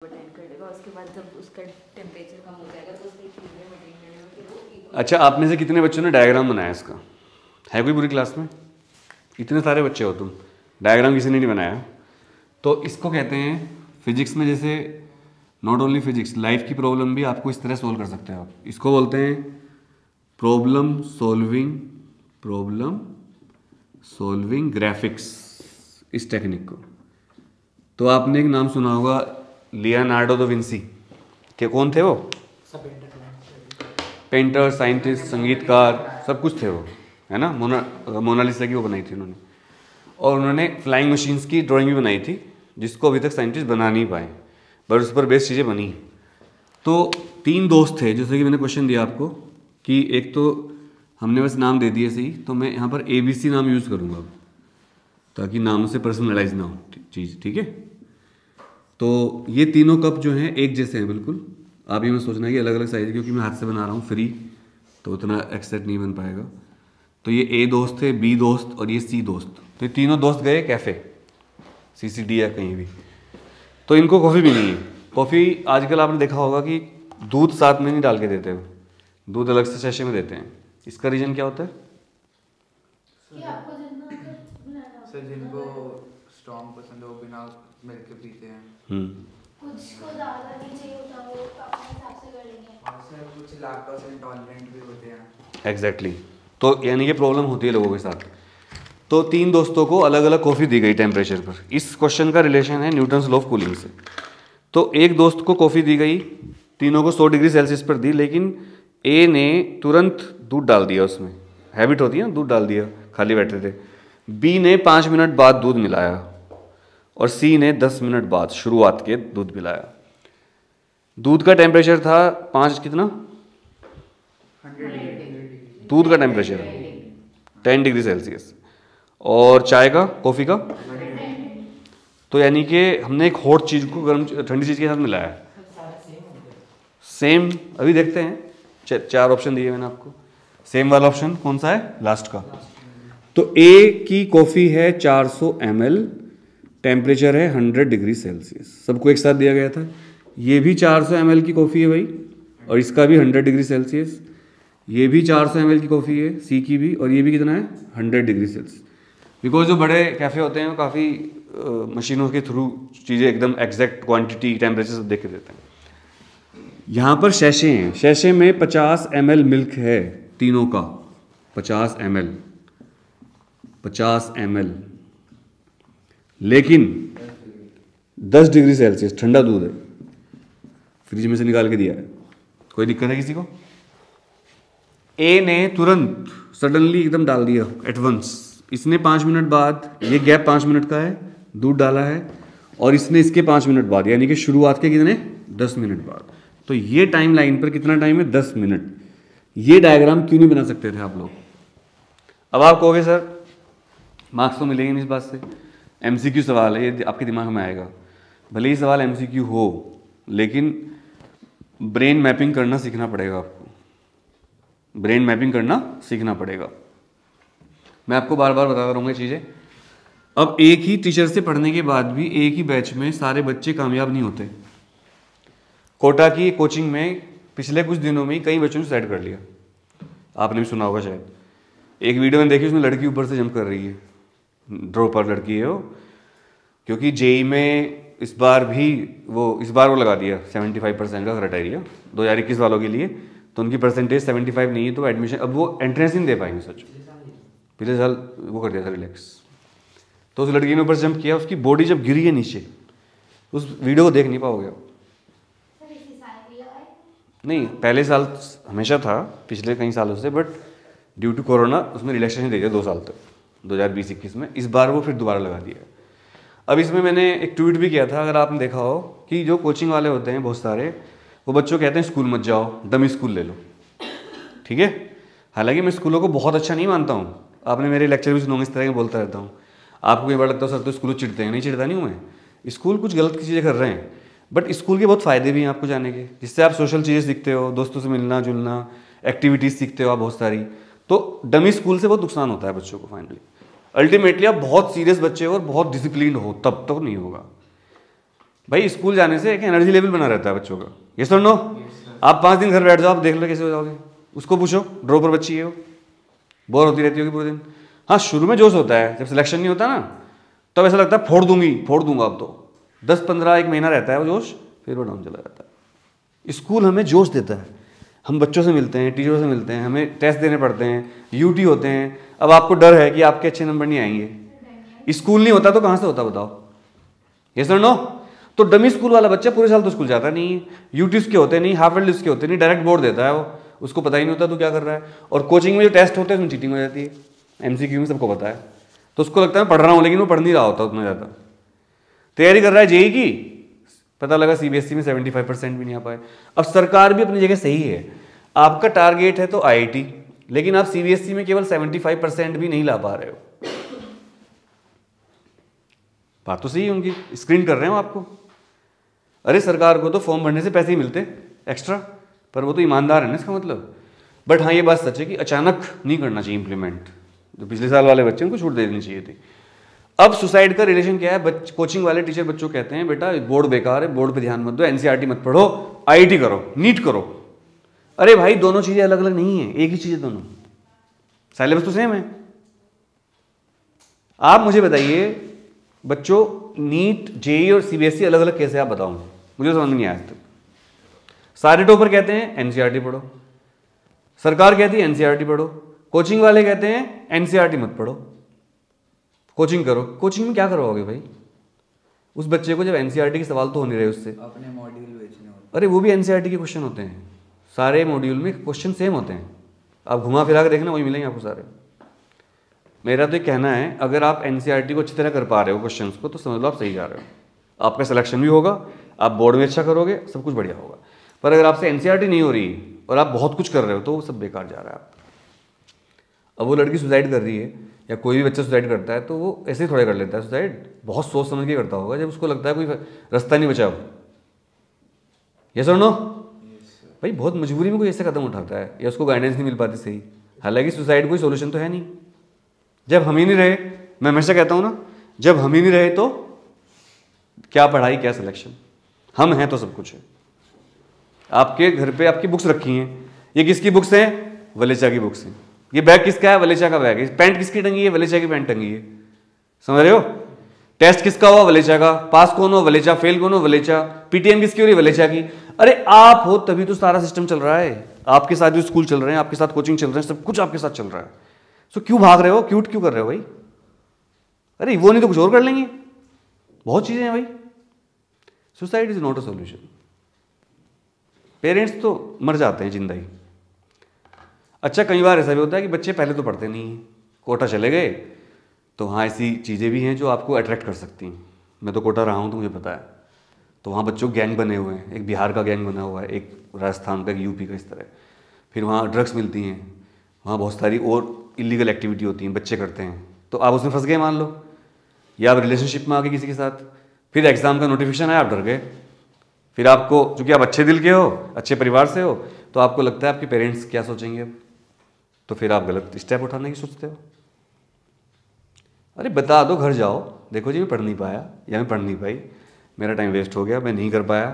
Attend कर लेगा। उसके बाद जब उसका टेम्परेचर कम हो जाएगा तो उसकी चीज़ें मटेरियल अच्छा, आप में से कितने बच्चों ने डायग्राम बनाया इसका? है कोई पूरी क्लास में? इतने सारे बच्चे हो तुम, डायग्राम किसी ने नहीं बनाया? तो इसको कहते हैं फिजिक्स में, जैसे नॉट ओनली फिजिक्स, लाइफ की प्रॉब्लम भी आपको इस तरह सोल्व कर सकते हो आप। इसको बोलते हैं प्रॉब्लम सॉल्विंग ग्राफिक्स, इस टेक्निक को। तो आपने एक नाम सुना होगा, लियोनार्डो दा विंसी के। कौन थे वो? पेंटर, साइंटिस्ट, संगीतकार, सब कुछ थे वो, है ना। मोनालिसा की वो बनाई थी उन्होंने। और उन्होंने फ्लाइंग मशीन्स की ड्राइंग भी बनाई थी, जिसको अभी तक साइंटिस्ट बना नहीं पाए, पर उस पर बेस्ड चीज़ें बनी। तो 3 दोस्त थे, जैसे कि मैंने क्वेश्चन दिया आपको कि एक तो हमने बस नाम दे दिए सही, तो मैं यहाँ पर ABC नाम यूज़ करूँगा अब, ताकि नाम से पर्सनलाइज ना हो चीज़, ठीक है। तो ये तीनों कप जो हैं एक जैसे हैं बिल्कुल। आप ये मत सोचना है कि अलग अलग साइज, क्योंकि मैं हाथ से बना रहा हूँ फ्री, तो उतना एक्सेट नहीं बन पाएगा। तो ये A दोस्त थे, B दोस्त और ये C दोस्त। तो ये तीनों दोस्त गए कैफ़े, CCD या कहीं भी। तो इनको कॉफ़ी भी नहीं है। कॉफ़ी आजकल आपने देखा होगा कि दूध साथ में नहीं डाल के देते हो, दूध अलग से सैशे में देते हैं। इसका रीज़न क्या होता है? सर जिनको स्ट्रॉन्ग पसंद हो बिना मिल्क के पीते हैं। कुछ को ज़्यादा नहीं चाहिए होता, वो अपने हिसाब से कर लेंगे। और सर कुछ लैक्टोज इंटॉलरेंट भी होते हैं। एग्जैक्टली। तो यानी ये प्रॉब्लम होती है लोगों के साथ। तो 3 दोस्तों को अलग अलग कॉफ़ी दी गई टेम्परेचर पर। इस क्वेश्चन का रिलेशन है न्यूटन्स लॉ ऑफ कूलिंग से। तो एक दोस्त को कॉफ़ी दी गई, तीनों को 100 डिग्री सेल्सियस पर दी, लेकिन A ने तुरंत दूध डाल दिया उसमें, हैबिट होती है ना, दूध डाल दिया, खाली बैठे थे। B ने 5 मिनट बाद दूध मिलाया और C ने 10 मिनट बाद शुरुआत के दूध मिलाया। दूध का टेम्परेचर था 5 कितना? 100 दूध का टेम्परेचर 10 डिग्री सेल्सियस, और चाय का, कॉफ़ी का। तो यानी कि हमने एक हॉट चीज़ को गर्म ठंडी चीज़ के साथ मिलाया। सेम अभी देखते हैं, 4 ऑप्शन दिए मैंने आपको। सेम वाला ऑप्शन कौन सा है? लास्ट का। तो A की कॉफ़ी है 400 ml, टेम्परेचर है 100 डिग्री सेल्सियस, सबको एक साथ दिया गया था। ये भी 400 ml की कॉफ़ी है भाई, और इसका भी 100 डिग्री सेल्सियस। ये भी 400 ml की कॉफ़ी है, C की भी, और ये भी कितना है? 100 डिग्री सेल्सियस। बिकॉज जो बड़े कैफ़े होते हैं वो काफ़ी मशीनों के थ्रू चीज़ें एकदम एग्जैक्ट क्वांटिटी, टेम्परेचर सब देख के देते हैं। यहाँ पर शैशे हैं, शैशे में 50 ml मिल्क है तीनों का, 50 ml, लेकिन 10 डिग्री सेल्सियस ठंडा दूध है, फ्रिज में से निकाल के दिया है। कोई दिक्कत है किसी को? A ने तुरंत सडनली एकदम डाल दिया एट वंस। इसने 5 मिनट बाद, ये गैप 5 मिनट का है, दूध डाला है, और इसने इसके 5 मिनट बाद, यानी कि शुरुआत के कितने? 10 मिनट बाद। तो ये टाइम लाइन पर कितना टाइम है? 10 मिनट। ये डायग्राम क्यों नहीं बना सकते थे आप लोग? अब आप कहोगे सर मार्क्स तो मिलेंगे नहीं इस बात से, MCQ सवाल है, ये आपके दिमाग में आएगा। भले ही सवाल MCQ हो, लेकिन ब्रेन मैपिंग करना सीखना पड़ेगा आपको, ब्रेन मैपिंग करना सीखना पड़ेगा। मैं आपको बार बार बताता रहूँगा चीज़ें। अब एक ही टीचर से पढ़ने के बाद भी एक ही बैच में सारे बच्चे कामयाब नहीं होते। कोटा की कोचिंग में पिछले कुछ दिनों में कई बच्चों ने सुसाइड कर लिया, आपने भी सुना होगा शायद। एक वीडियो में देखी, उसमें लड़की ऊपर से जंप कर रही है, ड्रॉपर लड़की है वो, क्योंकि JEE में इस बार वो लगा दिया 75% का क्राइटेरिया 2021 वालों के लिए। तो उनकी परसेंटेज 75 नहीं है, तो एडमिशन, अब वो एंट्रेंस नहीं दे पाएंगे। सच पिछले साल वो कर दिया था रिलैक्स। तो उस लड़की ने ऊपर जंप किया, उसकी बॉडी जब गिरी है नीचे, उस वीडियो को देख नहीं पाओगे। नहीं, पहले साल हमेशा था, पिछले कई सालों से, बट ड्यू टू कोरोना उसमें रिलैक्सेशन दे दिया 2 साल तक, 2020-21 में। इस बार वो फिर दोबारा लगा दिया। अब इसमें मैंने एक ट्वीट भी किया था, अगर आपने देखा हो, कि जो कोचिंग वाले होते हैं बहुत सारे, वो बच्चों कहते हैं स्कूल मत जाओ, डमी स्कूल ले लो, ठीक है। हालांकि मैं स्कूलों को बहुत अच्छा नहीं मानता हूँ, आपने मेरे लेक्चर भी सुनोगे, इस तरह के बोलता रहता हूँ। आपको कई बार लगता है सर तो स्कूल चिढ़ते हैं, नहीं चिढ़ता नहीं हूँ मैं। स्कूल कुछ गलत चीज़ें कर रहे हैं, बट स्कूल के बहुत फ़ायदे भी हैं आपको जाने के, जिससे आप सोशल चीज़ें सीखते हो, दोस्तों से मिलना जुलना, एक्टिविटीज़ सीखते हो आप बहुत सारी। तो डमी स्कूल से बहुत नुकसान होता है बच्चों को। फाइनली अल्टीमेटली आप बहुत सीरियस बच्चे हो और बहुत डिसिप्लिन हो, तब तो नहीं होगा। भाई स्कूल जाने से एक एनर्जी लेवल बना रहता है बच्चों का, ये सुन लो। आप 5 दिन घर बैठ जाओ, आप देख लो कैसे हो जाओगे। उसको पूछो, ड्रॉपर बच्ची है वो, बोर होती रहती होगी पूरे दिन। हाँ शुरू में जोश होता है, जब सिलेक्शन नहीं होता ना तब ऐसा लगता है फोड़ दूंगा। अब तो 10-15 एक महीना रहता है वो जोश, फिर वो डाउन चला जाता है। स्कूल हमें जोश देता है, हम बच्चों से मिलते हैं, टीचरों से मिलते हैं, हमें टेस्ट देने पड़ते हैं, यूटी होते हैं। अब आपको डर है कि आपके अच्छे नंबर नहीं आएंगे, स्कूल नहीं होता तो कहाँ से होता बताओ, ये सर नो। तो डमी स्कूल वाला बच्चा पूरे साल तो स्कूल जाता नहीं है, यूटी उसके होते नहीं, हाफ ईयरली उसके होते नहीं, डायरेक्ट बोर्ड देता है वो, उसको पता ही नहीं होता तो क्या कर रहा है। और कोचिंग में जो टेस्ट होते हैं उसमें चीटिंग हो जाती है, एमसीक्यू में सबको पता है, तो उसको लगता है मैं पढ़ रहा हूँ, लेकिन वो पढ़ नहीं रहा होता उतना ज़्यादा। तैयारी कर रहा है जेई की, पता लगा सीबीएसई में 75% भी नहीं आ पाए। अब सरकार भी अपनी जगह सही है, आपका टारगेट है तो आईआईटी, लेकिन आप सीबीएसई में केवल 75% भी नहीं ला पा रहे हो। बात तो सही है उनकी, स्क्रीन कर रहे हो आपको। अरे सरकार को तो फॉर्म भरने से पैसे ही मिलते एक्स्ट्रा, पर वो तो ईमानदार है ना इसका मतलब। बट हाँ ये बात सच है कि अचानक नहीं करना चाहिए इम्प्लीमेंट, जो पिछले साल वाले बच्चे उनको छूट दे देनी चाहिए थी। अब सुसाइड का रिलेशन क्या है, कोचिंग वाले टीचर बच्चों कहते हैं बेटा बोर्ड बेकार है, बोर्ड पे ध्यान मत दो, एनसीईआरटी मत पढ़ो, आईआईटी करो, नीट करो। अरे भाई दोनों चीजें अलग अलग नहीं है, एक ही चीज है दोनों, सिलेबस तो सेम है। आप मुझे बताइए बच्चों, नीट जेईई और सीबीएसई अलग अलग कैसे, आप बताओ मुझे समझ नहीं आया आज तक। सारे टॉपर कहते हैं एनसीईआरटी पढ़ो, सरकार कहती है एनसीईआरटी पढ़ो, कोचिंग वाले कहते हैं एनसीईआरटी मत पढ़ो, कोचिंग करो। कोचिंग में क्या करवाओगे भाई उस बच्चे को, जब एनसीईआरटी के सवाल तो हो नहीं रहे उससे, अपने मॉड्यूल बेचने होते। अरे वो भी एनसीईआरटी के क्वेश्चन होते हैं, सारे मॉड्यूल में क्वेश्चन सेम होते हैं, आप घुमा फिरा के देखना वही मिलेंगे आपको सारे। मेरा तो ये कहना है अगर आप एनसीईआरटी को अच्छी तरह कर पा रहे हो क्वेश्चंस को, तो समझ लो आप सही जा रहे हो, आपका सिलेक्शन भी होगा, आप बोर्ड में अच्छा करोगे, सब कुछ बढ़िया होगा। पर अगर आपसे एनसीईआरटी नहीं हो रही और आप बहुत कुछ कर रहे हो तो वो सब बेकार जा रहा है आपका। अब वो लड़की सुसाइड कर रही है या कोई भी बच्चा सुसाइड करता है तो वो ऐसे ही थोड़ा कर लेता है सुसाइड, बहुत सोच समझ के करता होगा, जब उसको लगता है कोई रास्ता नहीं बचा हो। ये सर नो भाई, बहुत मजबूरी में कोई ऐसे कदम उठाता है या उसको गाइडेंस नहीं मिल पाती सही। हालांकि सुसाइड कोई सोल्यूशन तो है नहीं, जब हम ही नहीं रहे, मैं हमेशा कहता हूँ ना, जब हम ही नहीं रहे तो क्या पढ़ाई क्या सिलेक्शन, हम हैं तो सब कुछ है। आपके घर पे आपकी बुक्स रखी हैं, ये किसकी बुक्स हैं, वलेचा की बुक्स हैं। ये बैग किसका है, वलेचा का बैग है। पैंट किसकी टंगी है, वलेचा की पैंट टंगी है, समझ रहे हो। टेस्ट किसका हुआ, वलेचा का। पास कौन हो, वलेचा। फेल कौन हो, वलेचा। पीटीएम किसकी हो रही, वलेचा की। अरे आप हो तभी तो सारा सिस्टम चल रहा है, आपके साथ जो स्कूल चल रहे हैं, आपके साथ कोचिंग चल रहे हैं, सब कुछ आपके साथ चल रहा है। सो क्यों भाग रहे हो, क्यूट क्यों कर रहे हो भाई। अरे वो नहीं तो कुछ और कर लेंगे, बहुत चीजें हैं भाई। Suicide is not a solution. Parents तो मर जाते हैं जिंदा ही। अच्छा कई बार ऐसा भी होता है कि बच्चे पहले तो पढ़ते नहीं हैं, कोटा चले गए, तो हाँ ऐसी चीज़ें भी हैं जो आपको अट्रैक्ट कर सकती हैं। मैं तो कोटा रहा हूँ तो मुझे पता है, तो वहाँ बच्चों गैंग बने हुए हैं, एक बिहार का गैंग बना हुआ है, एक राजस्थान का, एक यूपी का, इस तरह। फिर वहाँ ड्रग्स मिलती हैं, वहाँ बहुत सारी और इलीगल एक्टिविटी होती हैं, बच्चे करते हैं, तो आप उसमें फंस गए मान लो, या आप रिलेशनशिप में आ गए किसी के साथ, फिर एग्ज़ाम का नोटिफिकेशन आया, आप डर गए। फिर आपको, चूँकि आप अच्छे दिल के हो, अच्छे परिवार से हो, तो आपको लगता है आपके पेरेंट्स क्या सोचेंगे अब, तो फिर आप गलत स्टेप उठाने की सोचते हो। अरे बता दो, घर जाओ, देखो जी मैं पढ़ नहीं पाया या मैं पढ़ नहीं पाई, मेरा टाइम वेस्ट हो गया, मैं नहीं कर पाया।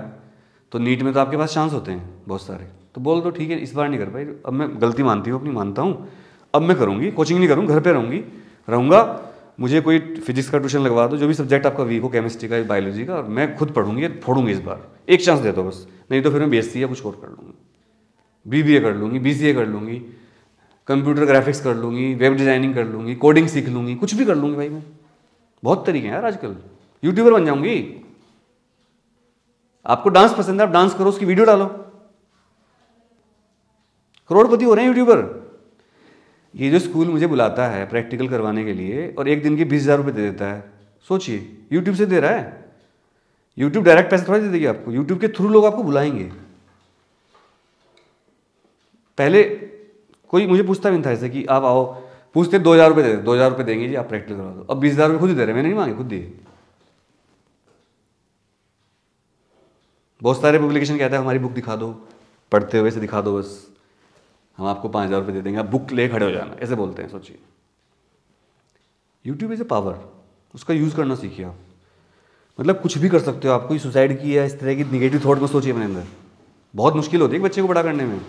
तो नीट में तो आपके पास चांस होते हैं बहुत सारे, तो बोल दो ठीक है इस बार नहीं कर पाई, अब मैं गलती मानती हूँ अपनी, मानता हूँ, अब मैं करूँगी, कोचिंग नहीं करूँगी, घर पे रहूँगा, मुझे कोई फिजिक्स का ट्यूशन लगवा दो, जो भी सब्जेक्ट आपका वीक हो, केमिस्ट्री का, बायोलॉजी का, और मैं खुद पढ़ूंगी, फोड़ूंगी इस बार, एक चांस दे दो बस, नहीं तो फिर मैं बीएससी या कुछ और कर लूँगी, बीबीए कर लूँगी, बीसीए कर लूँगी, कंप्यूटर ग्राफिक्स कर लूँगी, वेब डिज़ाइनिंग कर लूँगी, कोडिंग सीख लूँगी, कुछ भी कर लूँगी भाई मैं। बहुत तरीके हैं यार आजकल, यूट्यूबर बन जाऊँगी। आपको डांस पसंद है, आप डांस करो, उसकी वीडियो डालो, करोड़पति हो रहे हैं यूट्यूबर। ये जो स्कूल मुझे बुलाता है प्रैक्टिकल करवाने के लिए और एक दिन के 20,000 रुपये दे देता है, सोचिए, यूट्यूब से दे रहा है। यूट्यूब डायरेक्ट पैसे थोड़ा दे देगी आपको, यूट्यूब के थ्रू लोग आपको बुलाएंगे। पहले कोई मुझे पूछता भी नहीं था ऐसे कि आप आओ, पूछते 2,000 रुपये दे, 2,000 रुपये देंगे जी आप प्रैक्टिकल करवा दो। अब 20,000 रुपये खुद ही दे रहे, मैंने नहीं मांगे, खुद दिए। बहुत सारे पब्लिकेशन कहता है हमारी बुक दिखा दो, पढ़ते हुए से दिखा दो बस, हम आपको 5,000 रुपये दे देंगे, आप बुक ले खड़े हो जाना, ऐसे बोलते हैं। सोचिए, यूट्यूब इज़ ए पावर, उसका यूज़ करना सीखिए आप। मतलब कुछ भी कर सकते हो आप, कोई सुसाइड की या इस तरह की निगेटिव थॉट में सोचिए अपने अंदर। बहुत मुश्किल होती है बच्चे को बड़ा करने में।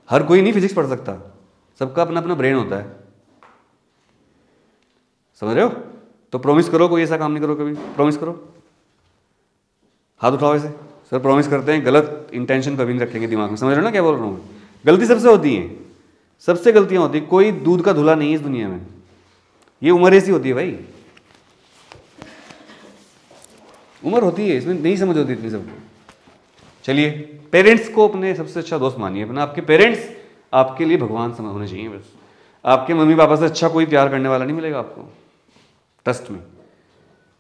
हर कोई नहीं फिजिक्स पढ़ सकता, सबका अपना अपना ब्रेन होता है, समझ रहे हो? तो प्रॉमिस करो कोई ऐसा काम नहीं करो कभी, प्रॉमिस करो, हाथ उठाओ ऐसे, सर प्रॉमिस करते हैं गलत इंटेंशन कभी नहीं रखेंगे दिमाग में। समझ रहे हो ना क्या बोल रहा हूँ मैं? गलती सबसे होती है, सबसे गलतियां होती है, कोई दूध का धुला नहीं है इस दुनिया में। ये उम्र ऐसी होती है भाई, उम्र होती है, इसमें नहीं समझ होती इतनी सबको। चलिए, पेरेंट्स को अपने सबसे अच्छा दोस्त मानिए अपना। आपके पेरेंट्स आपके लिए भगवान समझ होने चाहिए बस। आपके मम्मी पापा से अच्छा कोई प्यार करने वाला नहीं मिलेगा आपको, ट्रस्ट में।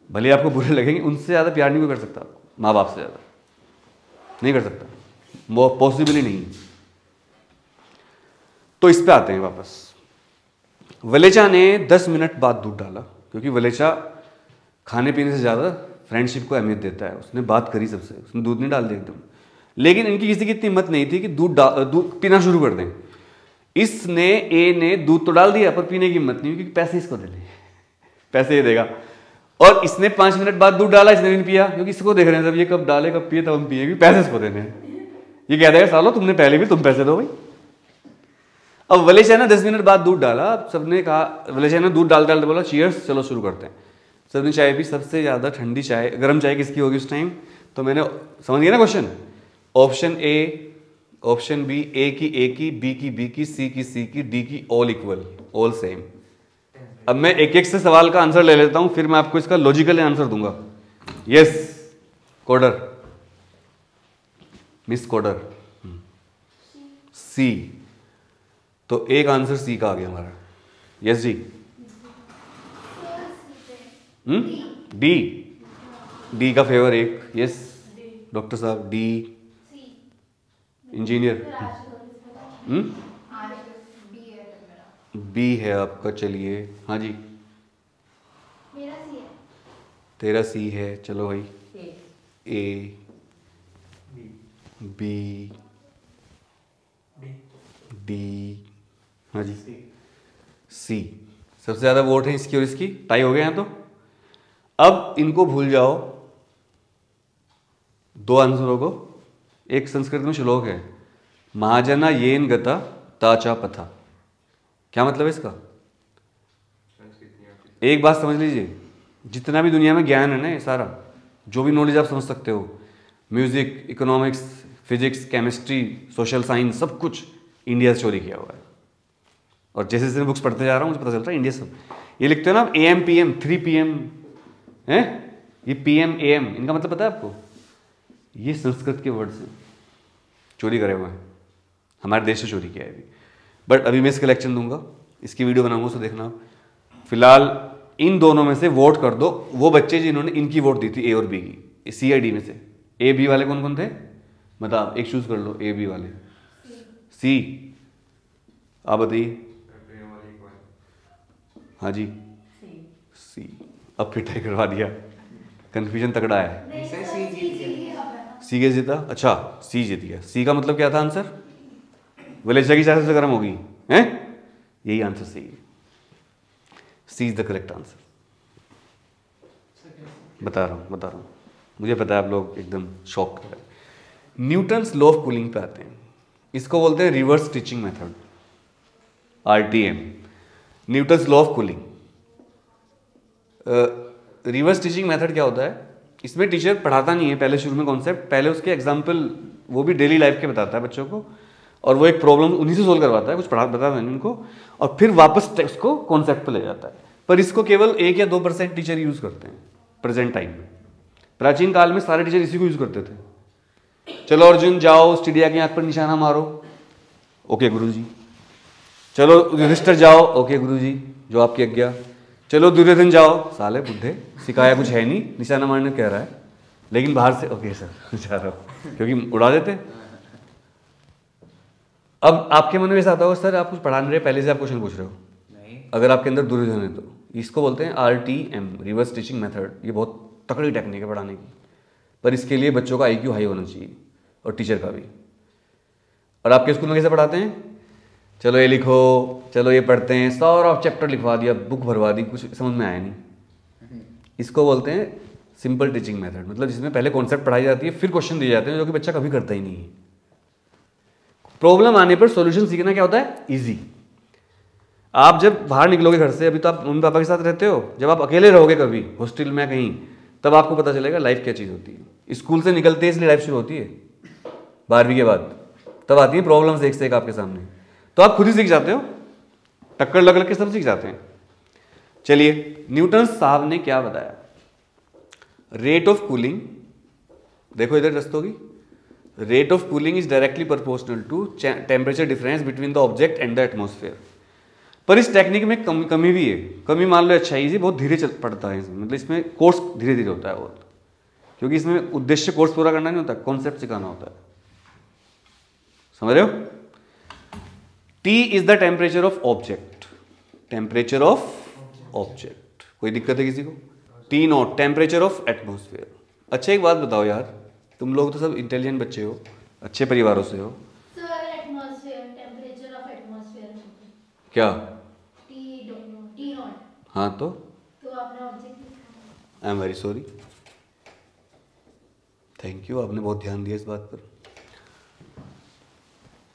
भले आपको बुरे लगेंगे, उनसे ज़्यादा प्यार नहीं कोई कर सकता आपको, माँ बाप से ज़्यादा नहीं कर सकता, वो पॉसिबल ही नहीं। तो इस पे आते हैं वापस। वलेचा ने 10 मिनट बाद दूध डाला, क्योंकि वलेचा खाने पीने से ज़्यादा फ्रेंडशिप को अहमियत देता है। उसने बात करी सबसे, उसने दूध नहीं डाल दिया एकदम। लेकिन इनकी किसी की इतनी हिम्मत नहीं थी कि दूध पीना शुरू कर दें। इसने ए ने दूध तो डाल दिया पर पीने की हिम्मत नहीं हुई, क्योंकि पैसे इसको देने, पैसे ये देगा। और इसने 5 मिनट बाद दूध डाला, इसने भी नहीं पिया, क्योंकि इसको देख रहे हैं सब ये कब डाले कब पिए तब हम पिए, पैसे इसको देने हैं। ये कहता है सालो तुमने पहले भी, तुम पैसे दो भाई। अब वलेचा ने 10 मिनट बाद दूध डाला। अब सबने कहा, वलेचा ने दूध डाल बोला चीयर्स, चलो शुरू करते हैं। सबने चाय पी। सबसे ज़्यादा ठंडी चाय, गर्म चाय किसकी होगी उस टाइम? तो मैंने समझ गया ना question. Option A, option B, A की, बी की, सी की, डी की, ऑल इक्वल, ऑल सेम। अब मैं एक एक से सवाल का आंसर ले लेता हूं, फिर मैं आपको इसका लॉजिकल आंसर दूंगा। यस कोडर, मिस कोडर, सी। तो एक आंसर सी का आ गया हमारा। यस जी। डी, डी का फेवर एक। यस डॉक्टर साहब, डी इंजीनियर। बी है आपका। चलिए हाँ जी, मेरा सी है। तेरा सी है। चलो भाई, ए, बी, डी, हाँ जी, सी। सबसे ज़्यादा वोट है इसकी और इसकी, टाई हो गए हैं। तो अब इनको भूल जाओ, दो आंसरों को। एक संस्कृत में श्लोक है, महाजना येन गता ताचा पथा। क्या मतलब है इसका? एक बात समझ लीजिए, जितना भी दुनिया में ज्ञान है ना, ये सारा जो भी नॉलेज आप समझ सकते हो, music, economics, physics, chemistry, social science, सब कुछ इंडिया से चोरी किया हुआ है। और जैसे जैसे बुक्स पढ़ते जा रहा हूँ मुझे पता चलता है इंडिया सब। ये लिखते हैं ना AM PM 3 PM है, ये PM AM, इनका मतलब पता है आपको? ये संस्कृत के वर्ड्स हैं, चोरी करे हुए हैं, हमारे देश से चोरी किया है अभी। बट अभी मैं इसका लेक्चर दूंगा, इसकी वीडियो बनाऊंगा, उसको देखना। फिलहाल इन दोनों में से वोट कर दो वो बच्चे जिन्होंने इनकी वोट दी थी, ए और बी की, सी या डी में से। ए बी वाले कौन कौन थे मतलब? एक चूज कर लो, ए बी वाले। सी, आप बताइए। हाँ जी, सी। अब फिर टाई करवा दिया, कंफ्यूजन तगड़ा है। सी कैसे जीता? अच्छा सी जीत गया। सी का मतलब क्या था आंसर? वलेचा की चाय सबसे गर्म होगी, हैं? यही आंसर सही है। सी इज द करेक्ट आंसर। बता रहा हूँ, मुझे पता है आप लोग एकदम शॉक कर रहे हैं। न्यूटन्स लॉ ऑफ कूलिंग पे आते हैं। इसको बोलते हैं reverse teaching method, RTM, Newton's law of cooling. Reverse teaching method क्या होता है? इसमें टीचर पढ़ाता नहीं है पहले शुरू में कॉन्सेप्ट, पहले उसके एग्जाम्पल, वो भी डेली लाइफ के बताता है बच्चों को, और वो एक प्रॉब्लम उन्हीं से सोल्व करवाता है, कुछ बताता है उनको, और फिर वापस टेक्स्ट को कॉन्सेप्ट पे ले जाता है। पर इसको केवल 1 या 2% टीचर यूज़ करते हैं प्रेजेंट टाइम में। प्राचीन काल में सारे टीचर इसी को यूज़ करते थे। चलो अर्जुन जाओ, स्टीडिया की आंख पर निशाना मारो, ओके गुरुजी। चलो युधिष्ठिर जाओ, ओके गुरुजी, जो आपकी आज्ञा। चलो दुर्योधन जाओ, साले बुढ़े, सिखाया कुछ है नहीं, निशाना मारने कह रहा है, लेकिन बाहर से ओके सर जा रहा हूँ, क्योंकि उड़ा देते। अब आपके मन में ऐसा आता होगा, सर आप कुछ पढ़ा नहीं रहे, पहले से आप क्वेश्चन पूछ रहे हो। नहीं, अगर आपके अंदर दुर्योधन है तो इसको बोलते हैं RTM, रिवर्स टीचिंग मेथड। ये बहुत तकड़ी टेक्निक है पढ़ाने की, पर इसके लिए बच्चों का IQ हाई होना चाहिए और टीचर का भी। और आपके स्कूल में कैसे पढ़ाते हैं? चलो ये लिखो, चलो ये पढ़ते हैं, 100 चैप्टर लिखवा दिया, बुक भरवा दी, कुछ समझ में आया नहीं। इसको बोलते हैं सिंपल टीचिंग मेथड, मतलब जिसमें पहले कॉन्सेप्ट पढ़ाई जाती है फिर क्वेश्चन दिए जाते हैं जो कि बच्चा कभी करता ही नहीं है। प्रॉब्लम आने पर सॉल्यूशन सीखना क्या होता है, इजी। आप जब बाहर निकलोगे घर से, अभी तो आप मम्मी पापा के साथ रहते हो, जब आप अकेले रहोगे कभी हॉस्टल में कहीं, तब आपको पता चलेगा लाइफ क्या चीज़ होती है। स्कूल से निकलते हैं इसलिए लाइफ शुरू होती है 12वीं के बाद, तब आती है प्रॉब्लम्स एक से एक आपके सामने, तो आप खुद ही सीख जाते हो, टक्कर लग लग के सब सीख जाते हैं। चलिए न्यूटन साहब ने क्या बताया, रेट ऑफ कूलिंग, देखो इधर दस्त होगी, rate of cooling is directly proportional to temperature difference between the object and the atmosphere. पर इस टेक्निक में कमी भी है, कमी मान लो अच्छा इजी बहुत धीरे चल पड़ता है इसमें, मतलब इसमें कोर्स धीरे धीरे होता है बहुत, क्योंकि इसमें उद्देश्य कोर्स पूरा करना नहीं होता, कॉन्सेप्ट सिखाना होता है, समझ रहे हो। T is the temperature of object, temperature of object, कोई दिक्कत है किसी को। T not temperature of atmosphere. अच्छा एक बात बताओ यार, तुम लोग तो सब इंटेलिजेंट बच्चे हो, अच्छे परिवारों से हो, sir atmosphere, temperature of atmosphere क्या T नॉट, हाँ तो आपने ऑब्जेक्ट लिखा। I am very sorry, thank you, आपने बहुत ध्यान दिया इस बात पर।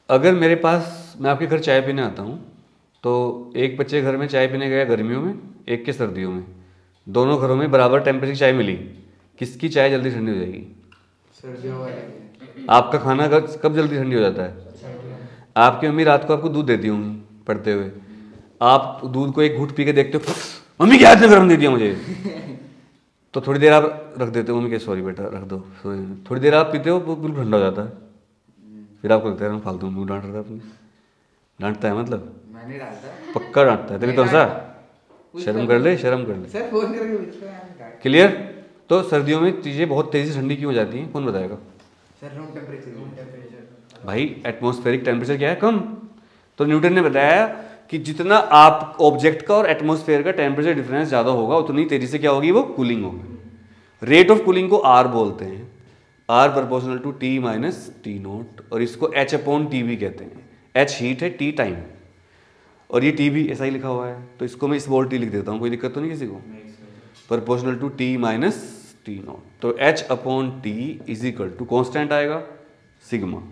अगर मेरे पास, मैं आपके घर चाय पीने आता हूँ, तो एक बच्चे घर में चाय पीने गया गर्मियों में, एक के सर्दियों में, दोनों घरों में बराबर टेम्परेचर चाय मिली, किसकी चाय जल्दी ठंडी हो जाएगी? सर्दियों वाले। आपका खाना कब जल्दी ठंडी हो जाता है? आपकी मम्मी रात को आपको दूध देती होंगी पढ़ते हुए, आप दूध को एक घूंट पी के देखते हो, मम्मी क्या इतना गर्म दे दिया मुझे, तो थोड़ी देर आप रख देते हो, मम्मी क्या सॉरी बेटा रख दो, थोड़ी देर आप पीते हो वो बिल्कुल ठंडा हो जाता है, फिर आपको लगता है फालतू मुँह डांट रहा है, अपनी डांटता है मतलब मैं नहीं डालता, पक्का डांटता है, तभी तो सा शर्म कर ले, शर्म कर ले। सर फोन करके पूछ लो यार। क्लियर। तो सर्दियों में चीज़ें बहुत तेज़ी से ठंडी क्यों हो जाती हैं, कौन बताएगा? सर रूम टेम्परेचर भाई एटमॉस्फेरिक टेम्परेचर क्या है, कम। तो न्यूटन ने बताया कि जितना आप ऑब्जेक्ट का और एटमॉस्फेयर का टेम्परेचर डिफरेंस ज़्यादा होगा उतनी तेज़ी से क्या होगी, वो कूलिंग होगी। रेट ऑफ कूलिंग को आर बोलते हैं, R proportional to T minus T naught, और इसको एच अपॉन टी भी कहते हैं। एच हीट है, टी टाइम, और ये टी भी ऐसा ही लिखा हुआ है, तो इसको मैं स्मॉल टी लिख देता हूँ, कोई दिक्कत तो नहीं किसी को। Proportional to T minus T naught, तो H upon T is equal to constant आएगा sigma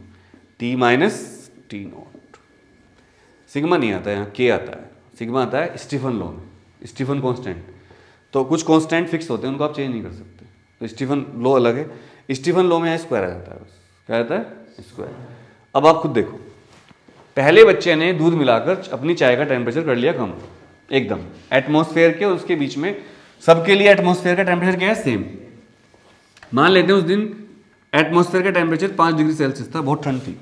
T minus T naught. Sigma नहीं आता है यहाँ, के आता है, सिग्मा आता है स्टीफन लॉ में, स्टीफन कॉन्स्टेंट। तो कुछ कॉन्स्टेंट फिक्स होते हैं, उनको आप चेंज नहीं कर सकते, तो स्टीफन लॉ अलग है, स्टीफन लॉ में यहाँ स्क्वायर आ जाता है, बस क्या आता है, स्क्वायर। अब आप खुद देखो, पहले बच्चे ने दूध मिलाकर अपनी चाय का टेम्परेचर कर लिया कम एकदम, एटमॉस्फेयर के और उसके बीच में, सबके लिए एटमॉस्फेयर का टेम्परेचर क्या है, सेम। मान लेते हैं उस दिन एटमॉस्फेयर का टेम्परेचर 5 डिग्री सेल्सियस था, बहुत ठंड थी,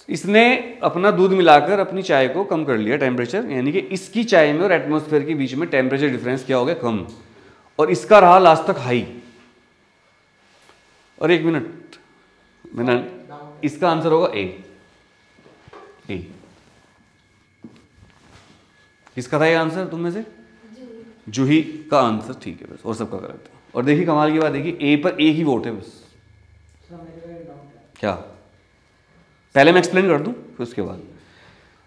इसने अपना दूध मिलाकर अपनी चाय को कम कर लिया टेम्परेचर, यानी कि इसकी चाय में और एटमॉस्फेयर के बीच में टेम्परेचर डिफरेंस क्या हो गया, कम, और इसका रहा लास्ट तक हाई। और एक मिनट, मैंने इसका आंसर होगा ए। किसका था ये आंसर तुम में से? जूही का आंसर ठीक है बस, और सबका गलत है। और देखिए कमाल की बात, देखिए ए पर एक ही वोट है बस। क्या? पहले मैं एक्सप्लेन कर दूं फिर उसके बाद।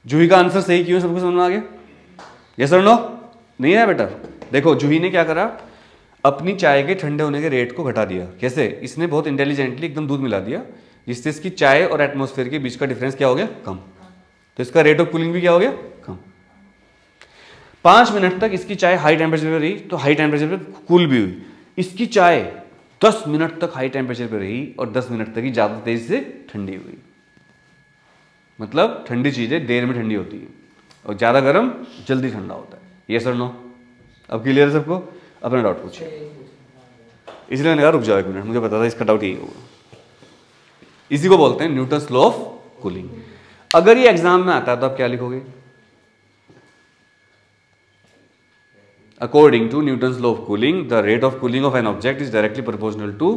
जूही का आंसर सही क्यों, सबको समझ में आ गया? यस और नो? नहीं है बेटा? देखो जूही ने क्या करा, अपनी चाय के ठंडे होने के रेट को घटा दिया। कैसे? इसने बहुत इंटेलिजेंटली एकदम दूध मिला दिया, जिससे इसकी चाय और एटमॉस्फेयर के बीच का डिफरेंस क्या हो गया, कम। तो इसका रेट ऑफ कूलिंग भी क्या हो गया, कम। 5 मिनट तक इसकी चाय हाई टेम्परेचर पे रही, तो हाई टेम्परेचर पे कूल भी हुई। इसकी चाय 10 मिनट तक हाई टेम्परेचर पे रही और 10 मिनट तक ही ज़्यादा तेजी से ठंडी हुई। मतलब ठंडी चीज़ें देर में ठंडी होती है और ज़्यादा गर्म जल्दी ठंडा होता है। यस और नो? अब क्लियर है सबको? अपना डाउट पूछिए। इसलिए मैंने कहा रुक जाओ 1 मिनट, मुझे पता था इसका डाउट यही होगा। इसी को बोलते हैं न्यूटन्स लॉ ऑफ कूलिंग। अगर ये एग्जाम में आता है तो आप क्या लिखोगे? According to Newton's law of cooling, the rate of cooling of an object is directly proportional to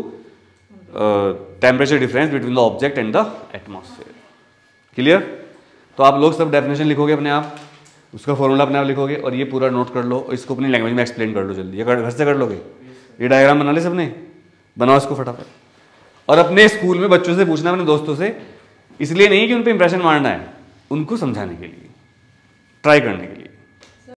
temperature difference between the object and the atmosphere. Clear? तो आप लोग सब डेफिनेशन लिखोगे अपने आप, उसका फॉर्मूला अपने आप लिखोगे और ये पूरा नोट कर लो और इसको अपनी लैंग्वेज में एक्सप्लेन कर लो जल्दी। ये घर से कर लोगे? ये डायग्राम बना ले सबने, बनाओ इसको फटाफट। और अपने स्कूल में बच्चों से पूछना, अपने दोस्तों से, इसलिए नहीं कि उन पर इंप्रेशन मारना है, उनको समझाने के लिए, ट्राई करने के लिए।